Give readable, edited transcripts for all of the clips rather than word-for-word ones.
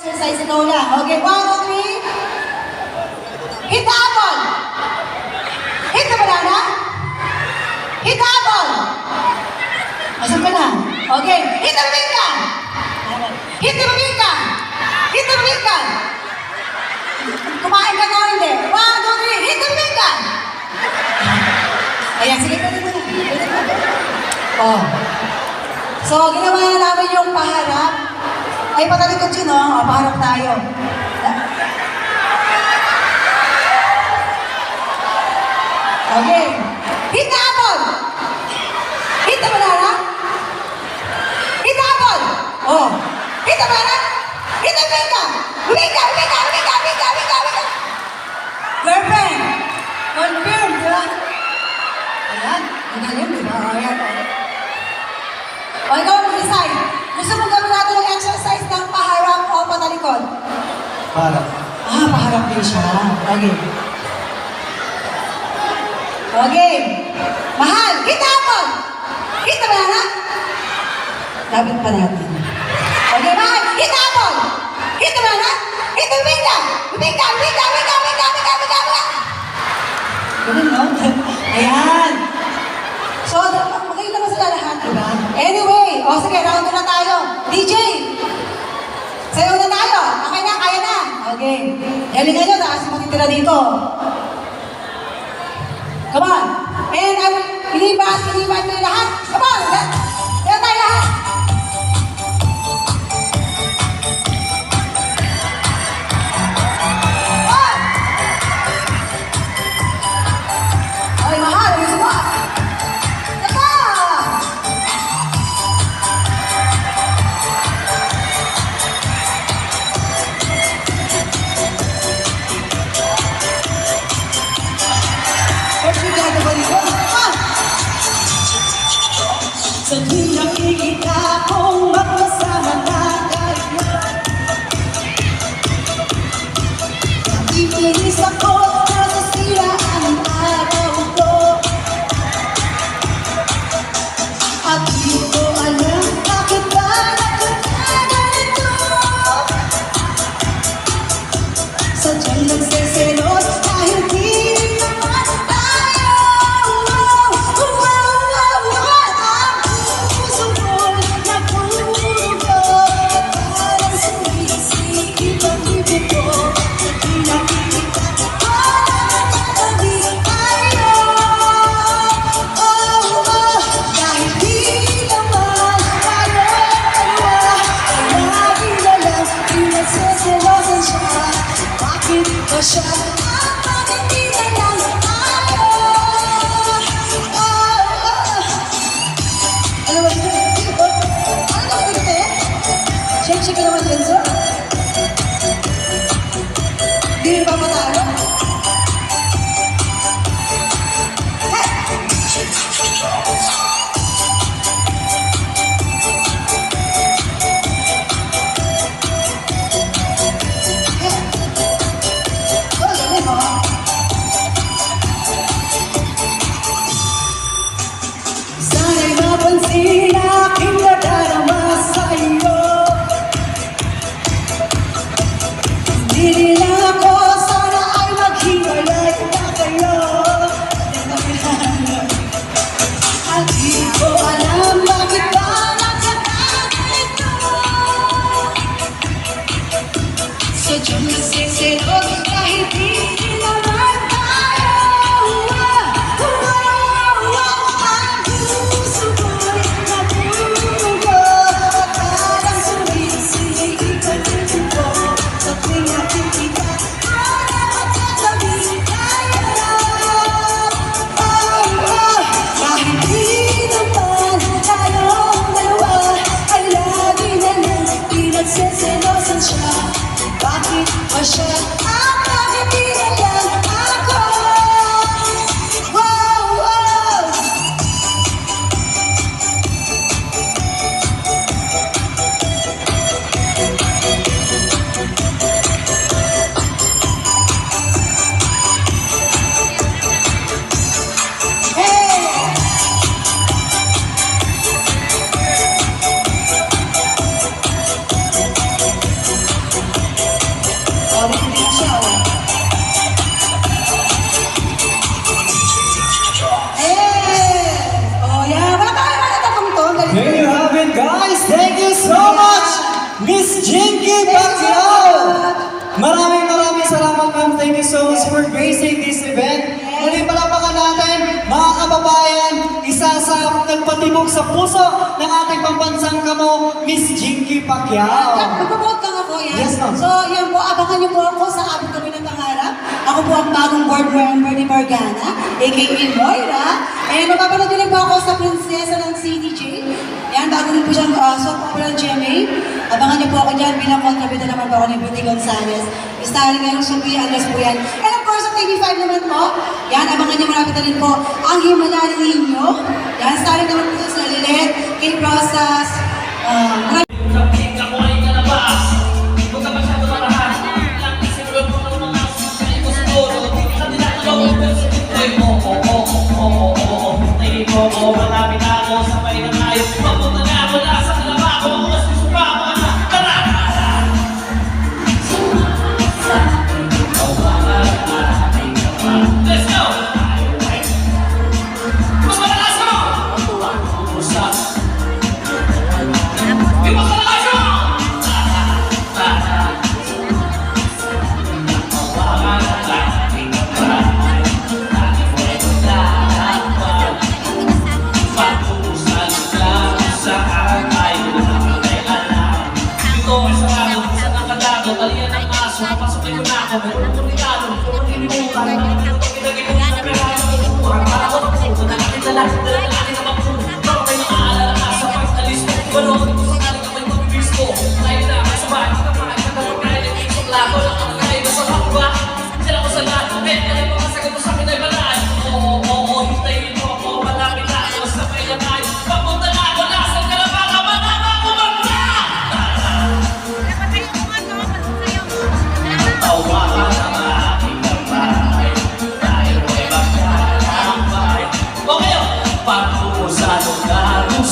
Exercise ikaw lang. Okay, 1, 2, 3. Hit the apple. Hit the banana. Hit the apple. Masok ka na. Okay, hit the bibingka. Hit the bibingka. Hit the bibingka. Kumain ka na o hindi? 1, 2, 3. Hit the bibingka. Ayan, sige ka dito na. Oh. So, ginawa na namin yung paharap. Ay, patalikod yun, no? O, paharap tayo. Okay. Hit the apple! Hit the banana! Hit the apple! Oh. Hit the banana! Hit the bibingka! Bibingka! Bibingka! Bibingka! Bibingka! Bibingka! Bibingka! Girlfriend! Confirm, di ba? Ayan. Ang galing, di ba? Ayan. O, ikaw mag-decide. Gusto mo gawin natin ng exercise ng paharap o patalikod? Para. Ah, paharap din siya. Okay. Okay. Mahal, hit the apple! Hit the banana? Lapit pa natin. Okay, mahal, hit the apple! Hit the banana? Hit the bibingka! Bibingka! Bibingka! Bibingka! Bibingka! Bibingka! Bibingka! Ganun, no? Ayan. So, magaling naman sila lahat, diba? Anyway, o sige, round na tayo. DJ! Sayo na tayo. Okay na, kaya na. Okay. Galingan nyo, taas yung matitira dito. Come on. And I will ilibat kayo lahat. Come on. Sayo tayo lahat. On! Okay, mahal. Gusto mo? Sapa! Sa makatibok sa puso ng ating pambansang kamo, Miss Jinky Pacquiao. Magpapromote lang ako, yan. Yes, ma'am. So, yan po, abangan niyo po ako sa Abot Kami ng Pangarap. Ako po ang bagong board member ni Morgana, a.k.a. Moira. And mapapanood niyo rin po ako sa Prinsesa ng CDJ. Yan, bago rin po siyang soap opera ng GMA. Abangan niyo po ako dyan bilang kontrabida naman po ako ni Beauty Gonzalez. Starring ngayong Sophie Andres po yan. And of course, sa TV5 naman po, yan, abangan niyo malapit na rin po ang Himalaya Ninyo. Yan, starring naman po sa Lilet, Kate Rosas, Kapit ako ay kalabas. Huwag ka masyado marahas. Lang isip ko ng mga sasay ko siguro. Sa tinatawag ko sa titoy mo. Tayo mo, malapit na ako. Sabay na tayo. Papunta na ako na sa kalaba ko. Ako susupa ako na. Tara! Let's go! Mas malakas mo! Usap. Mas malakas mo!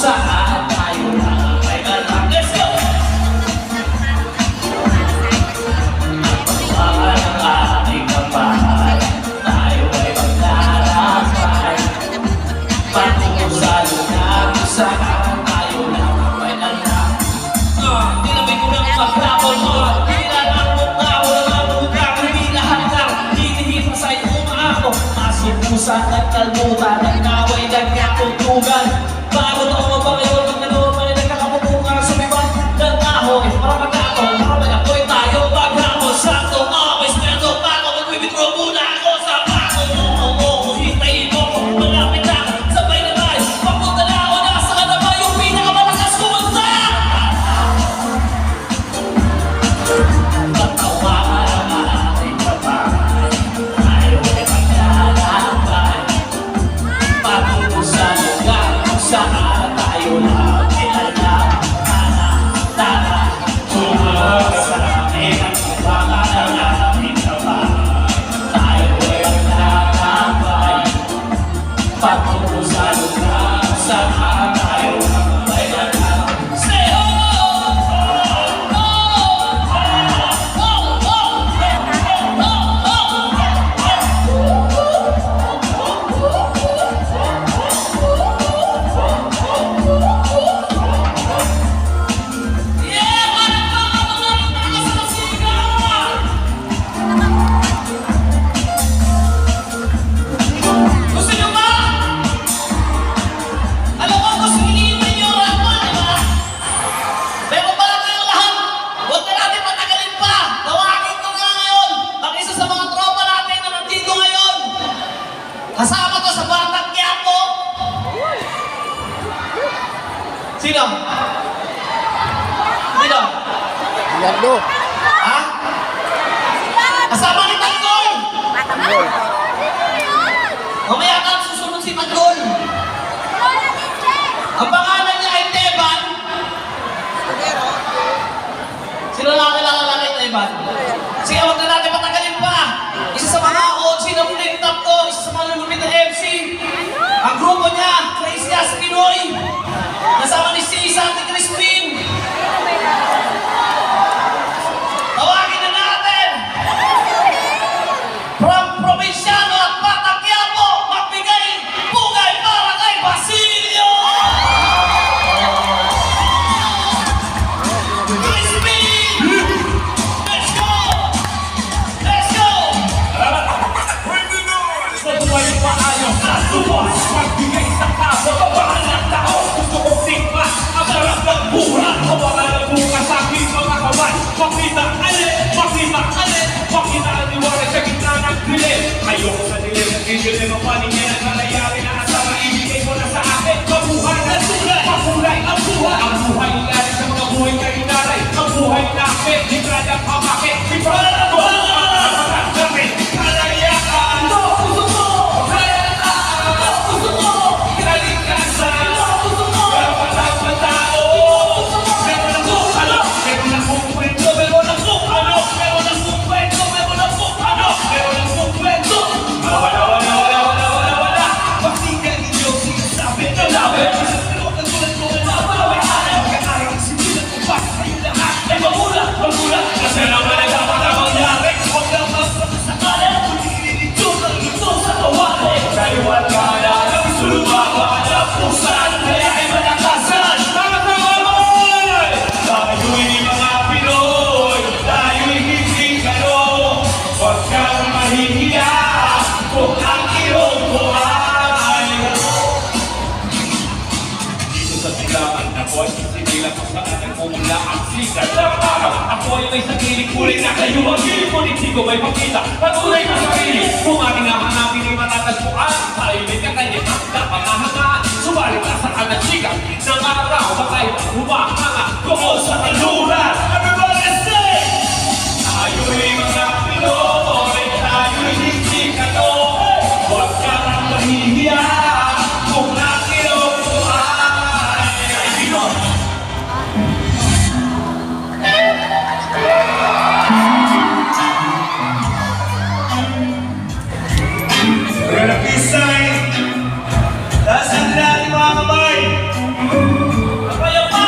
Saan tayo na may alam. Let's go! Pagbawa ng ating kamay, tayo ay maglalakbay. Patungo sa lugar kung saan tayo na may alam. Tinabay ko ng maglapon mo, nilalang mo nga, walang mukha, hindi lahat lang, hinihita sa'yo umaako. Masupusan at kalmutan, nagkaway, nagkakutugan. Bago na umabang yun, ang ano, may nagkakapupungan sa biba ng ahoy. Para magkakong, para mag-apoy tayo, maghapon, sakto, always, pero bago, mag-withdraw muna ako sa bago. Hintayin mo, malapit na, sabay na tayo, papunta na ako, nasa ka na ba yung pinakamalakas kumanta? Pagtawakan ang ating kapay, tayo ay maglalakbay. Patungo sa lugar saan tayo na kilala. Tara, tumawa sa amin ang kawangan ng aming kapay. Tayo ay maglalakbay. Patungo sa lugar saan tayo na may alam. Say ho! Gusto nyo ba? Alam ko, gusto hinihintay nyo ang rama, di ba? Pero para kayong lahat, huwag na natin patagalin pa. Tawagin ko nga ngayon ang isa sa mga tropa natin na nandito ngayon. Kasama to sa Batang Quiapo. Sino? Sino? Yardo. Ha? Kasama ni Tanggol! Mamaya ka susunod si Tanggol. Ang pangalan niya ay Teban. Sino nakakilala kay Teban? Sige, huwag na natin patagalin pa. Isa sa mga OG ng flip top to, isa sa mga lulupit na MC. Ang grupo niya, Crazy As Pinoy. Kasama ni si Santi Crispin. Tawagin na natin! From Provinciano at Batang Quiapo, magbigay pugay para kay Basilio! Crispin! Let's go! Let's go! Sa tuwa'y maayos na tuwas, magbigay sa kaso, babahan ng tao. Tumigil na mapaningin ang nangyayari na asama ibigay mo na sa akin. Mabuhay na tulad, makulay ang buhay. Ang buhay ilalim sa mga buhay kay inaray. Ang buhay namin, di kaya pamakit. Di ba na mo? Ang namin, kalayaan. Puso mo! Kalayaan! Puso mo! Kalikasan! Puso mo! Kapatang na tao! Meron akong ano? Meron akong kwento! Meron akong ano? Meron akong kwento! Meron akong ano? Meron akong kwento! Wala! Pakinggan ninyo sinasabi na namin. Pero ang tulad ko na nabawi. Kakain simulan ko pa. Kayo lahat ay magulat. Kasi naman ay dapat ang mangyari. Huwag lang magpapasakali. Pagigilin ito ng luto sa kawali. Kayo at kala na gusto lumaban. Alam kung saan kaya ay malakasan. Mga kawamoy! Tayo'y mga Pinoy. Tayo'y hindi kayo. Huwag kang mahihiya. Kung ang iyong buhay. Dito sa silangan, ako ay sisilang kung saan nagmumula ang sikat ng araw. Ako ay may sarili kulay na kayo ang gilid ko. Hindi ko may makita. Patuloy na sarili. Kung ating hahanapin ay matatagpuan. Tahimik ka kanya ang dapat nahangaan. Subalit nasa kanan sikat ng araw. Bakay humahanga tungo sa taluran. Everybody say! Tayo'y mga Pinoy. Tayo'y hindi kayo. Huwag ka nang mahihiya. Kung ang iyong buhay ay Pinoy. Renapisay! Tasan natin mga kamay! Kaya pa!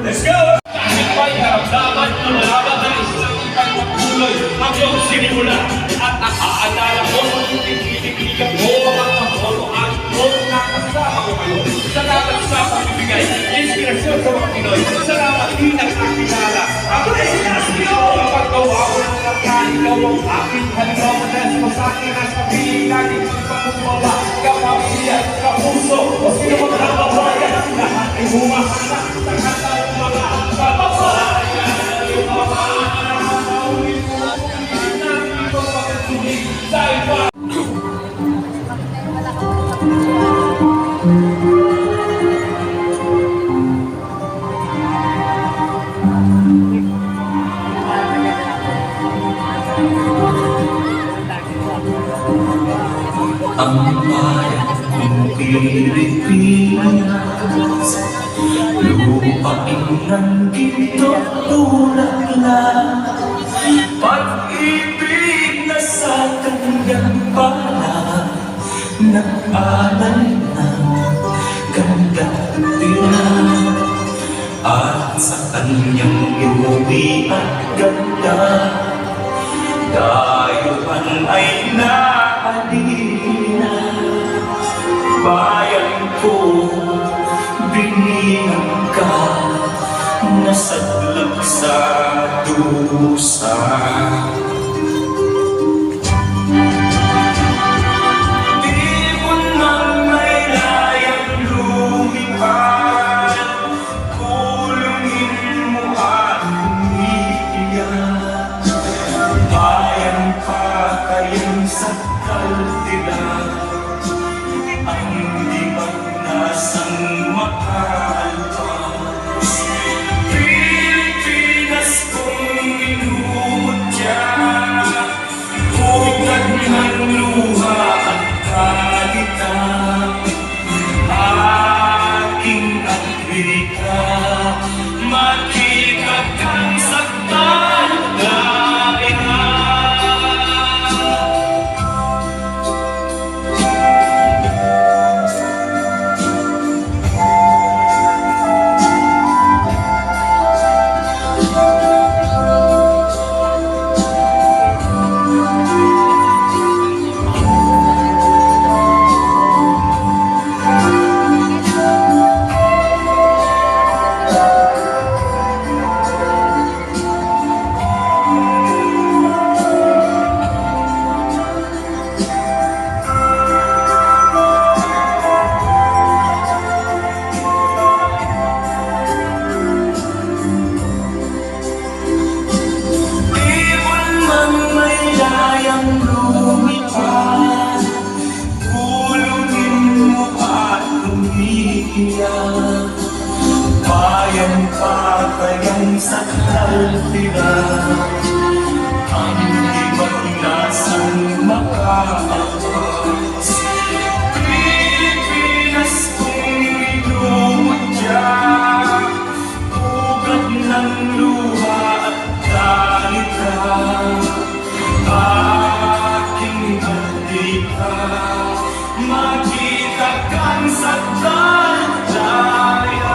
Let's go! Kahit ba'y karamdaman na malaban na isang ipagpapuloy ang iyong sinimula at nakaalala ko kung tinitigilan mo ang pagkoloan mo na kasama ko kayo. Salamat sa pagbibigay, inspirasyon sa mga Pinoy. Salamat din ang kakilala. Ang Presidasyo! Kapag gawa ko ng lakan, ikaw ang aking halimbawa dahil sa akin ang sabihin lagi pagpapumbaba. Kapamilya, kapuso, o sino mo na kababayan, lahat ay humahanap sa kanilang mga kababayan. Yung mga nakakawin mo, namin ko pagkatuloy dahil pa. Ang bayan kong Pilipinas, lupain ng ginto tulak-lak, pag-ibig na sa kanyang pala, nag-alay ng ganda-tira, at sa kanyang luwi at ganda, dayuhan ay naalina. Bayan ko, biningan ka, nasadlag sa dusa. Di mo nang may layang lumipad, kulungin mo at umiiyak. Bayan pa kayong sa kaltilan, ang di magnasang makaalpas. Pilipinas kong minumutya, hugad ng luha at kalita, aking Amerika, makikat kang saktan lain. sakal tira. Ang ibang nasang makaawas. Pilipinas kong minumutya, ugat ng luha at dalita. Aking bandita, makita kang saktan daya.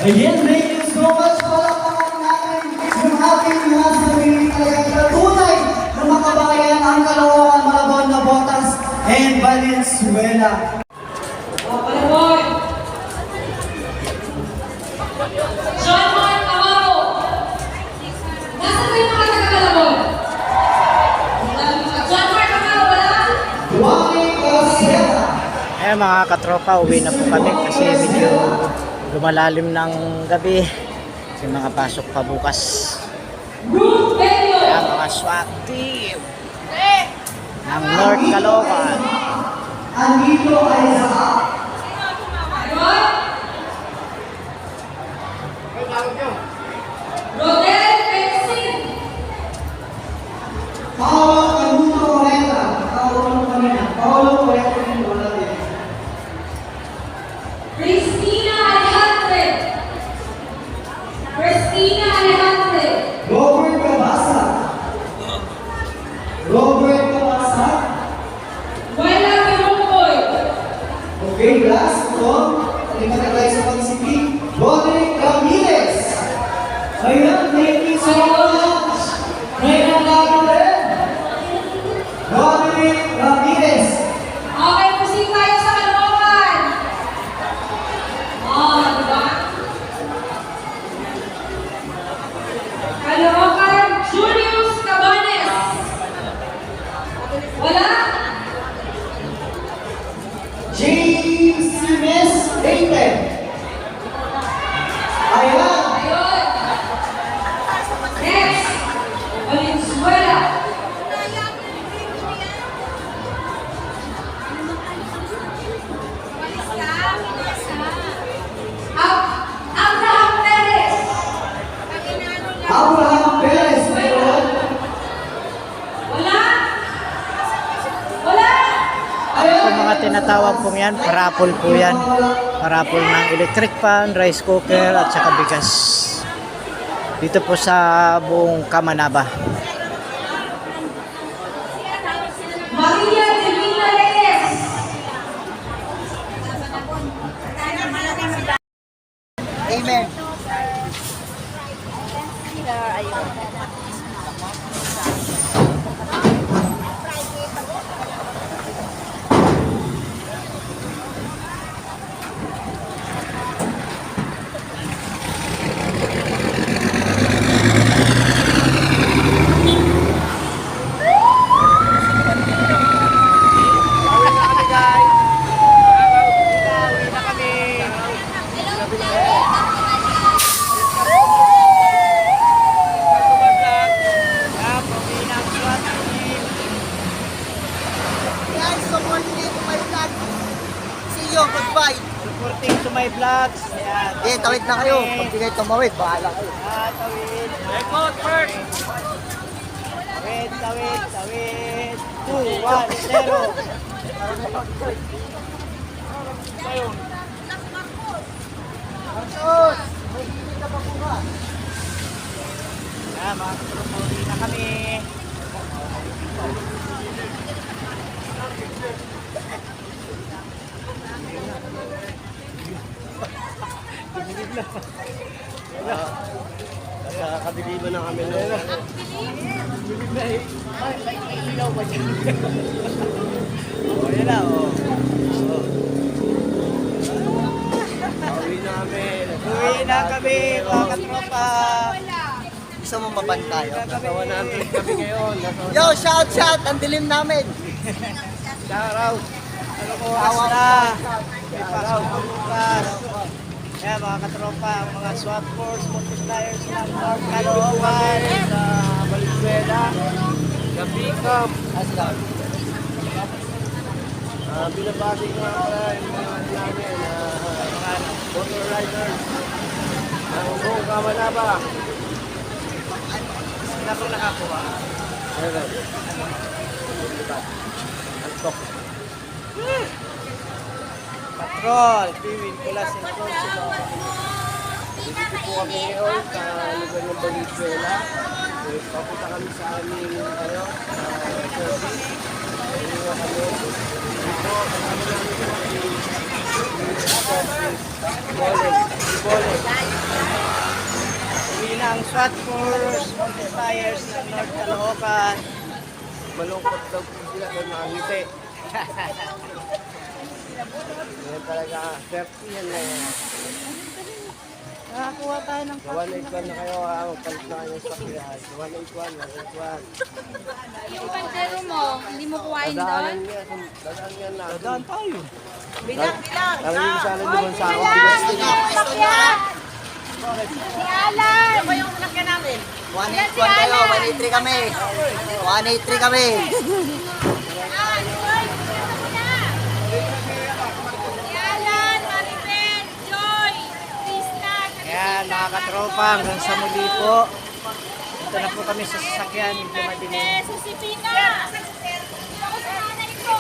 Again, thank you so much. Palakpakan natin yung ating mga sarili talagang tunay na makabayan ang Caloocan, Malabon, Navotas, and Valenzuela. Palaboy! John Mark Amaro! Nasaan ba yung mga taga-Palaboy? John Mark Amaro, wala? Duwani Caseta. Eh mga katropa, uwi na po kami kasi medyo lumalalim ng gabi kasi mga pasok pa bukas. Ruth Bello! Kaya mga SWAT team ng North Caloocan. Andito ay sa Rodel Bensin! Paolo Canuto Correta. Paolo Correta din wala din. Cristina Alejandre! Cristina Alejandre! Robert Cabasa. Robert Cabasa. Wala Pirumboy! Okay, last ito. Lima na tayo sa pag-isipin. Roderick Ramirez. Ayun, thank you so much. May nanggago rin. Roderick Ramirez. Okay, pusing tayo sa Caloocan! Diba? Caloocan, Julius Cabanes! Wala? James Simes Aiden. Ayan. Ayun! Next! Valenzuela! Abraham Perez! Abraham Perez. Meron. Wala? Wala? Yung mga tinatawag pong yan, parapol po yan. Parapol ng electric fan, rice cooker at saka bigas. Dito po sa buong Kamanaba. Maria Divina Reyes! Amen. Goodbye. Supporting to my vlogs. Ayan. Eh, tawid na kayo. Pag di kayo tumawid, bahala kayo. Tawid. Record first! Tawid, tawid, tawid. 2, 1, 0. Ayan, mga katropa, uwi na kami. Nakakabilibo na kami na. Ilaw ba dyan? Ayan na, oh. Uwi namin. Uwi na kami, mga katropa. Gusto mo mabantay? Nasa 100 kami ngayon. Yo, shout! Ang dilim namin. Shout out. Ano ko, oras na. May pasok ko bukas. Kaya mga katropa, ang mga SWAT force, multipliers ng North Caloocan, sa Valenzuela. Pickup. Binabati ko nga pala yung mga namin, mga motor riders. Ang buong Kamanaba. Sila po nakakuha. Ayun. Antok. Patrol, Piwin, Kulas, and Consulo. Dito po kami ngayon sa lugar ng Valenzuela. Papunta kami sa aming service. Hindi kami dito. Kasama namin sa aming service. Bole. Uwi na ang SWAT Force, multipliers ng North Caloocan. Malungkot daw po sila dahil nakangiti. Yan talaga, 30 yan na yan. Nakakuha tayo ng Sa 181 na kayo, magpalit na kayo ng sakyan. Sa 181. Yung pantero mo, hindi mo kuhain doon? Dadaanan niya, dadaan niya na. Dadaan tayo. Bilang! Nangingin sana naman sa ako. Si Alan! Ako yung nakya namin. 181 kayo, 183 kami. 183 kami. Si Alan, Maribel, Joy, Krista. Ayan, mga katropa, hanggang sa muli po. Ito na po kami sa sasakyan, hindi madilim. Susipina! Ako sa nanay ko.